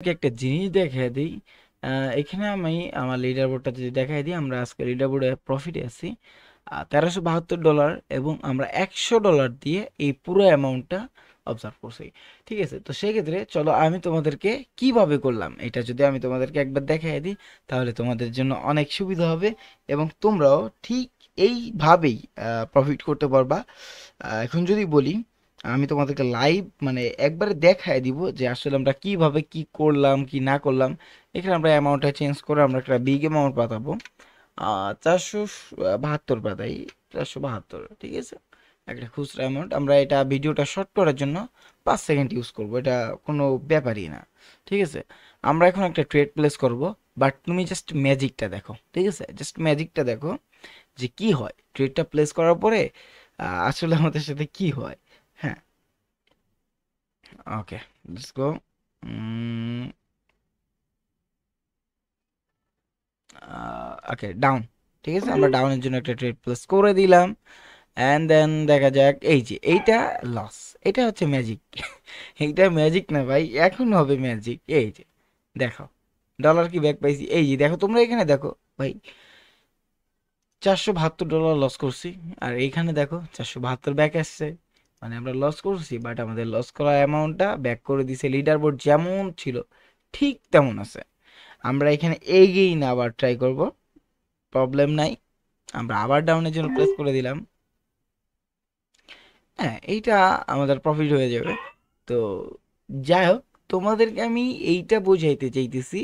একটা জিনিস দেখাই দিই। এখানে আমি আমার লিডার বোর্ডটা যদি দেখাই দিই, আমরা আজকে লিডার বোর্ডে প্রফিটে আছি $1372 এবং আমরা $100 দিয়ে এই পুরো অ্যামাউন্টটা অবজার্ভ করছি। ঠিক আছে, তো সেক্ষেত্রে চলো আমি তোমাদেরকে কিভাবে করলাম এটা যদি আমি তোমাদেরকে একবার দেখাই দিই, তাহলে তোমাদের জন্য অনেক সুবিধা হবে এবং তোমরাও ঠিক এইভাবেই প্রফিট করতে পারবা। এখন যদি বলি, আমি তোমাদেরকে লাইভ মানে একবারে দেখায় দিব যে আসলে আমরা কিভাবে কি করলাম কি না করলাম। এখানে আমরা অ্যামাউন্টটা চেঞ্জ করে আমরা একটা বিগ অ্যামাউন্ট পাঠাবো। 472 পাতাই, 472, ঠিক আছে, একটা খুচরা অ্যামাউন্ট। আমরা এটা ভিডিওটা শর্ট করার জন্য 5 সেকেন্ড ইউজ করব, এটা কোনো ব্যাপারই না। ঠিক আছে, আমরা এখন একটা ট্রেড প্লেস করব, বাট তুমি জাস্ট ম্যাজিকটা দেখো। ঠিক আছে, জাস্ট ম্যাজিকটা দেখো যে কি হয় ট্রেডটা প্লেস করার পরে, আসলে আমাদের সাথে কি হয়। হ্যাঁ, ওকে, লেটস গো। Okay, down. ঠিক আছে, আমরা ডাউনের জন্য একটা ট্রেড প্লেস করে দিলাম। অ্যান্ড দেন দেখা যাক, এই যে এইটা লস, এটা হচ্ছে ম্যাজিক। এইটা ম্যাজিক না ভাই, এখন হবে ম্যাজিক। এই যে দেখো, ডলার কি ব্যাক পাইছি, এই যে দেখো, তোমরা এখানে দেখো ভাই, $472 লস করছি। আর এইখানে দেখো 472 ব্যাক আসছে, মানে আমরা লস করছি, বাট আমাদের লস করা অ্যামাউন্টটা ব্যাক করে দিছে। লিডার বোর্ড যেমন ছিল ঠিক তেমন আছে। আমরা এখানে এগেই না আবার ট্রাই করব, প্রবলেম নাই। আমরা আবার ডাউনের জন্য প্লেস করে দিলাম। হ্যাঁ, এইটা আমাদের প্রফিট হয়ে যাবে। তো যাই হোক, তোমাদেরকে আমি এইটা বোঝাইতে চাইতেছি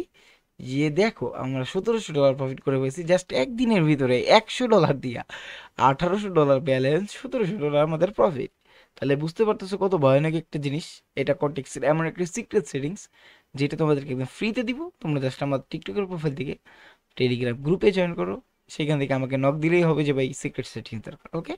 যে দেখো, আমরা $1700 প্রফিট করে পেয়েছি জাস্ট একদিনের ভিতরে। $100 দিয়া $1800 ব্যালেন্স, $1700 আমাদের প্রফিট। তাহলে বুঝতে পারতেছো কত ভয়ানক একটা জিনিস। এটা কন্টেক্সের এমন একটা সিক্রেট সেটিংস যেটা তোমাদেরকে একদম ফ্রিতে দিব। তোমরা জাস্ট আমার টিকটকের প্রোফাইল থেকে টেলিগ্রাম গ্রুপে জয়েন করো, সেখান থেকে আমাকে নক দিলেই হবে যে ভাই সিক্রেট সেটিংস দরকার। ওকে।